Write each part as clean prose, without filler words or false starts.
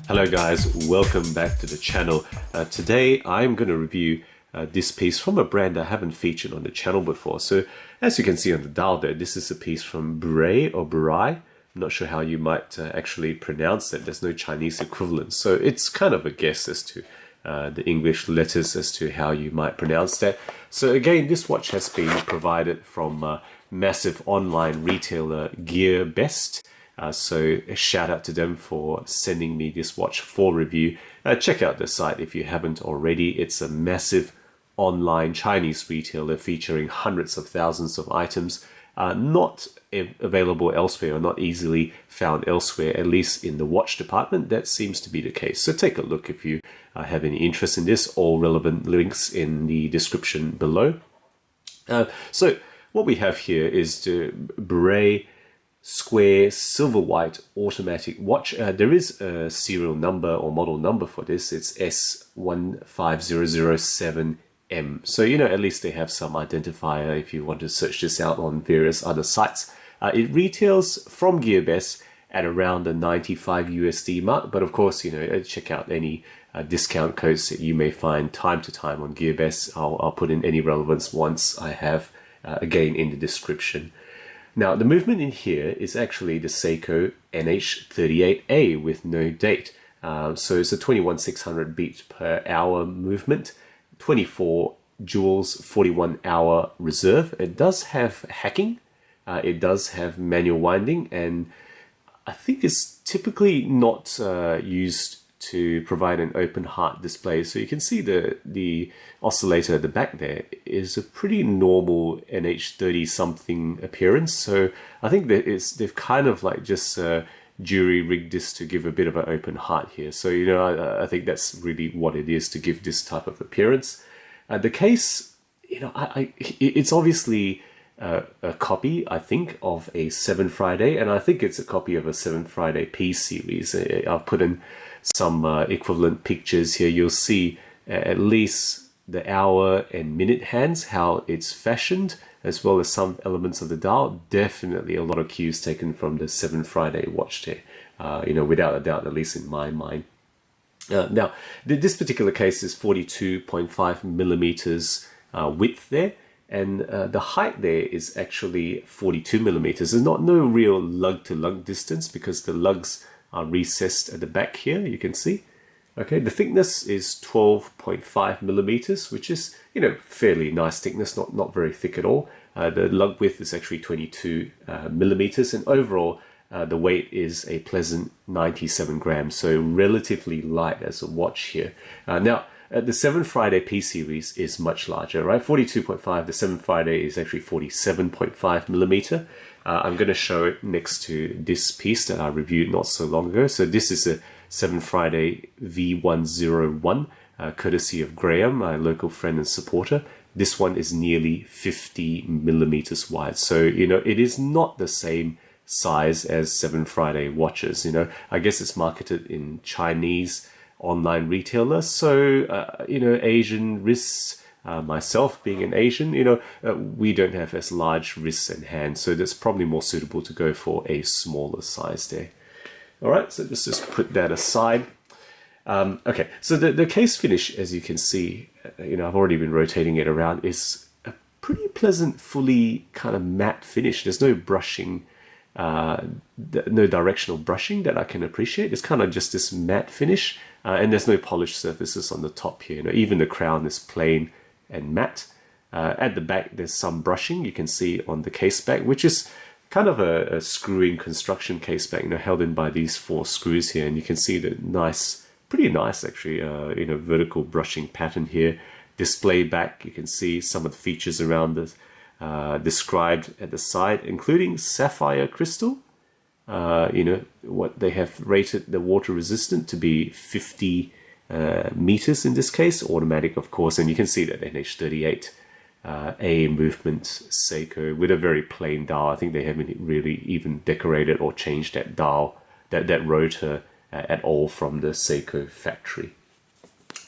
Hello guys, welcome back to the channel. Today I'm going to review this piece from a brand I haven't featured on the channel before. So as you can see on the dial there, this is a piece from Burei or Burei. I'm not sure how you might actually pronounce it. There's no Chinese equivalent. So it's kind of a guess as to the English letters as to how you might pronounce that. So again, this watch has been provided from massive online retailer GearBest. So a shout out to them for sending me this watch for review. Check out the site if you haven't already. It's a massive online Chinese retailer featuring hundreds of thousands of items, not available elsewhere or not easily found elsewhere, at least in the watch department. That seems to be the case. So take a look if you have any interest in this. All relevant links in the description below. So what we have here is the Burei square silver white automatic watch. There is a serial number or model number for this. It's S-15007M. So at least they have some identifier if you want to search this out on various other sites. It retails from GearBest at around the 95 USD mark, but of course check out any discount codes that you may find time to time on GearBest. I'll put in any relevance once I have again in the description. Now, the movement in here is actually the Seiko NH38A with no date. So it's a 21,600 beats per hour movement, 24 joules, 41 hour reserve. It does have hacking, it does have manual winding, and I think it's typically not used to provide an open heart display. So you can see the oscillator at the back there is a pretty normal NH30 something appearance. So I think that they've kind of like just jury rigged this to give a bit of an open heart here. So I think that's really what it is, to give this type of appearance. The case, it's obviously a copy, I think, of a 7 Friday, and I think it's a copy of a 7 Friday P series. I've put in some equivalent pictures here. You'll see at least the hour and minute hands, how it's fashioned, as well as some elements of the dial. Definitely a lot of cues taken from the 7 Friday watch there, without a doubt, at least in my mind. Now, this particular case is 42.5 millimeters width there, and the height there is actually 42 millimeters. There's no real lug-to-lug distance because the lugs are recessed at the back here, you can see. Okay, the thickness is 12.5 millimeters, which is, fairly nice thickness, not very thick at all. The lug width is actually 22 millimeters, and overall the weight is a pleasant 97 grams, so relatively light as a watch here. Now, the 7 Friday P series is much larger, right? 42.5, the 7 Friday is actually 47.5 millimeter. I'm going to show it next to this piece that I reviewed not so long ago. So this is a 7 Friday V101, courtesy of Graham, my local friend and supporter. This one is nearly 50 millimeters wide. So, it is not the same size as 7 Friday watches. I guess it's marketed in Chinese online retailer. So, Asian wrists, myself being an Asian, we don't have as large wrists and hands, so that's probably more suitable to go for a smaller size there. All right, so let's just put that aside. Okay, so the case finish, as you can see, I've already been rotating it around, is a pretty pleasant, fully kind of matte finish. There's no brushing, no directional brushing that I can appreciate. It's kind of just this matte finish, and there's no polished surfaces on the top here. Even the crown is plain and matte. At the back there's some brushing you can see on the case back, which is kind of a screw-in construction case back, held in by these 4 screws here, and you can see the pretty nice actually, vertical brushing pattern here. Display back, you can see some of the features around this described at the side, including sapphire crystal. What they have rated the water resistant to be 50 meters in this case, automatic of course, and you can see that NH38A movement Seiko with a very plain dial. I think they haven't really even decorated or changed that dial, that rotor at all from the Seiko factory.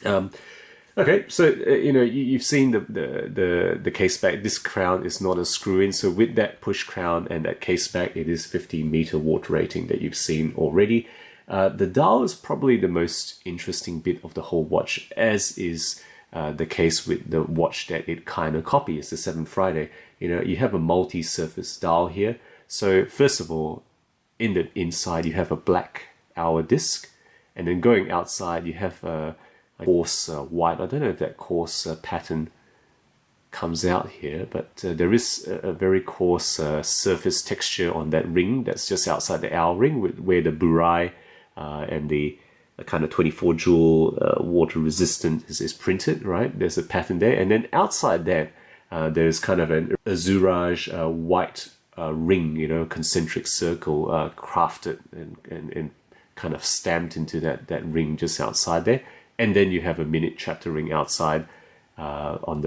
Okay, so you've seen the case back. This crown is not a screw-in, so with that push crown and that case back, it is 50 meter water rating that you've seen already. The dial is probably the most interesting bit of the whole watch, as is the case with the watch that it kind of copies, the 7 Friday. You have a multi-surface dial here. So first of all, in the inside, you have a black hour disc, and then going outside, you have a coarse white. I don't know if that coarse pattern comes out here, but there is a very coarse surface texture on that ring that's just outside the hour ring, where the Burei and the kind of 24 jewel water resistant is printed, right? There's a pattern there, and then outside that there's kind of an azurage white ring, concentric circle crafted and kind of stamped into that ring just outside there. And then you have a minute chapter ring outside on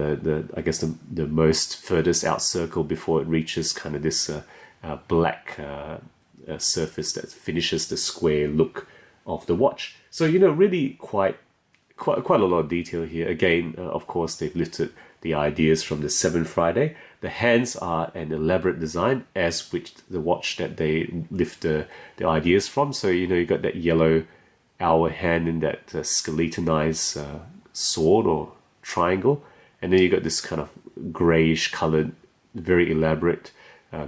I guess the most furthest out circle before it reaches kind of this black surface that finishes the square look of the watch. So really quite a lot of detail here. Again, of course, they've lifted the ideas from the 7 Friday. The hands are an elaborate design, as with the watch that they lift the ideas from. So you got that yellow hour hand in that skeletonized sword or triangle, and then you got this kind of grayish colored, very elaborate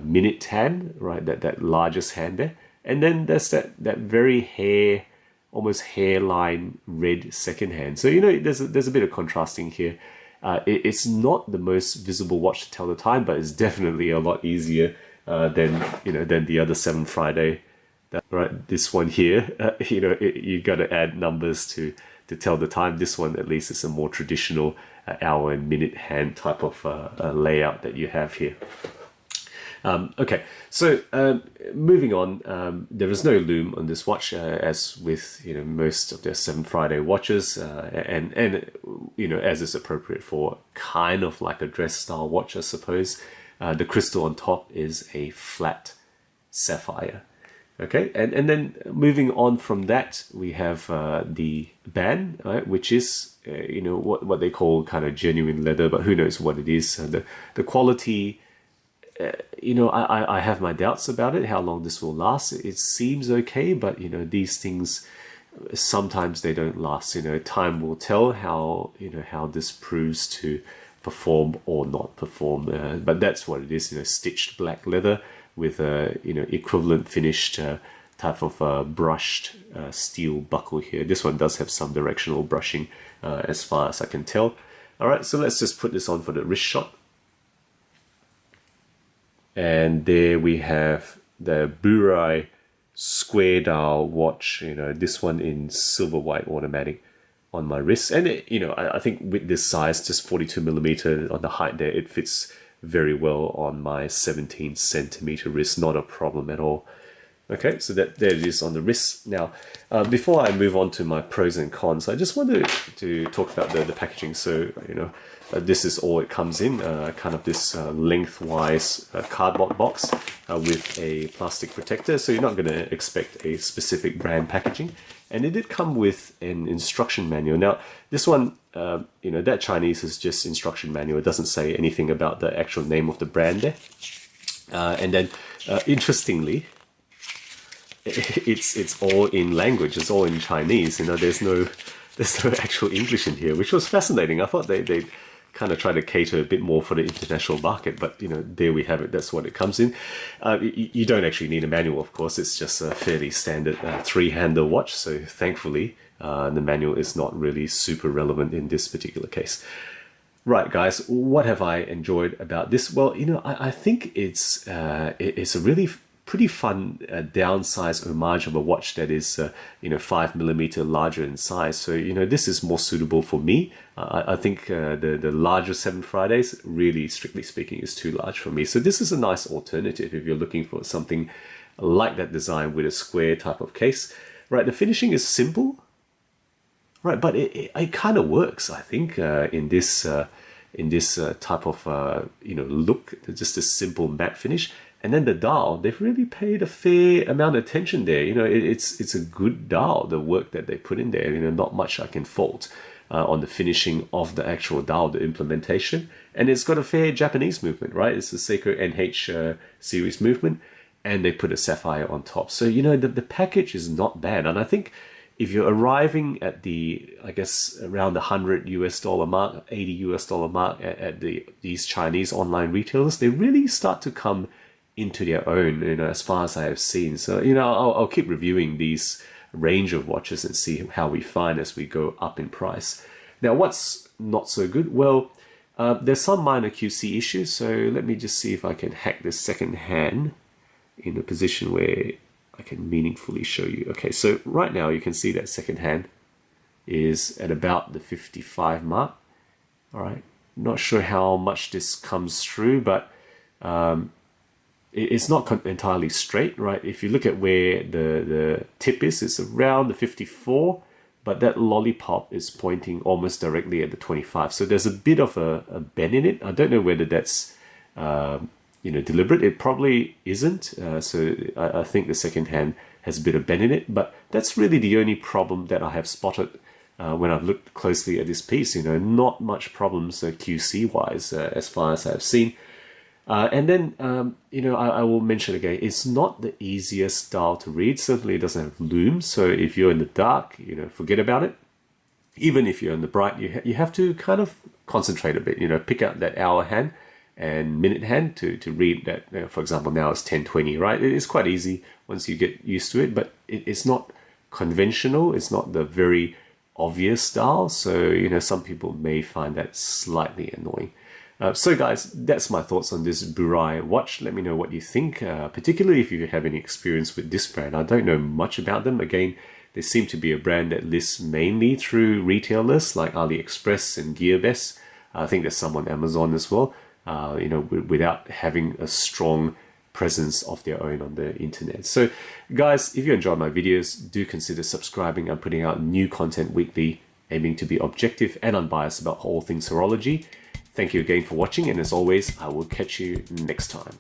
minute hand, right? That largest hand there, and then there's that very almost hairline red second hand. So there's a bit of contrasting here. It's not the most visible watch to tell the time, but it's definitely a lot easier than the other 7 Friday. Right, this one here, you got to add numbers to tell the time. This one, at least, is a more traditional hour and minute hand type of layout that you have here. Okay, so moving on, there is no loom on this watch, as with most of their 7 Friday watches, and as is appropriate for kind of like a dress style watch, I suppose. The crystal on top is a flat sapphire. Okay, and then moving on from that, we have the band, right, which is what they call kind of genuine leather, but who knows what it is. The quality, I have my doubts about it, how long this will last. It seems okay, but these things sometimes they don't last. Time will tell how this proves to perform or not perform. But that's what it is. Stitched black leather with a equivalent finished type of brushed steel buckle here. This one does have some directional brushing as far as I can tell. All right, so let's just put this on for the wrist shot. And there we have the Burei square dial watch, this one in silver white automatic on my wrist. And I think with this size, just 42mm on the height there, it fits very well on my 17 centimeter wrist, not a problem at all. Okay, so there it is on the wrist. Now, before I move on to my pros and cons, I just wanted to talk about the packaging. So, this is all it comes in, kind of this lengthwise cardboard box with a plastic protector. So you're not going to expect a specific brand packaging. And it did come with an instruction manual. Now, this one, that Chinese is just instruction manual. It doesn't say anything about the actual name of the brand there. And then, interestingly, it's all in language. It's all in Chinese. There's no actual English in here, which was fascinating. I thought they kind of try to cater a bit more for the international market, but there we have it. That's what it comes in. You don't actually need a manual, of course. It's just a fairly standard 3-handle watch. So thankfully, the manual is not really super relevant in this particular case. Right, guys, what have I enjoyed about this? Well, I think it's a really pretty fun downsized homage of a watch that is 5mm larger in size. So this is more suitable for me. I think the larger 7 Fridays, really strictly speaking, is too large for me. So this is a nice alternative if you're looking for something like that design with a square type of case. Right, the finishing is simple, right, but it kind of works, I think, in this type of look. Just a simple matte finish. And then the dial, they've really paid a fair amount of attention there. It's a good dial, the work that they put in there. Not much I can fault on the finishing of the actual dial, the implementation. And it's got a fair Japanese movement, right? It's the Seiko NH series movement. and they put a sapphire on top. So, you know, the package is not bad. And I think if you're arriving at the, I guess, around the $100 mark, $80 mark at these Chinese online retailers, they really start to come into their own, you know, as far as I have seen. So, you know, I'll keep reviewing these range of watches and see how we find as we go up in price. Now, what's not so good? Well, there's some minor QC issues. So let me just see if I can hack this second hand in a position where I can meaningfully show you. Okay, so right now you can see that second hand is at about the 55 mark. All right, not sure how much this comes through, but it's not entirely straight, right? If you look at where the tip is, it's around the 54, but that lollipop is pointing almost directly at the 25. So there's a bit of a bend in it. I don't know whether that's you know, deliberate. It probably isn't. So I think the second hand has a bit of bend in it, but that's really the only problem that I have spotted when I've looked closely at this piece. You know, not much problems QC wise as far as I've seen. And then, you know, I will mention again, it's not the easiest style to read. Certainly it doesn't have looms. So if you're in the dark, you know, forget about it. Even if you're in the bright, you have to kind of concentrate a bit, you know, pick out that hour hand and minute hand to read that. You know, for example, now it's 10:20, right? It's quite easy once you get used to it, but it's not conventional. It's not the very obvious style. So, you know, some people may find that slightly annoying. So guys, that's my thoughts on this Burei watch. Let me know what you think, particularly if you have any experience with this brand. I don't know much about them. Again, they seem to be a brand that lists mainly through retailers like AliExpress and GearBest. I think there's some on Amazon as well, you know, without having a strong presence of their own on the internet. So guys, if you enjoy my videos, do consider subscribing. I'm putting out new content weekly, aiming to be objective and unbiased about all things horology. Thank you again for watching, and as always, I will catch you next time.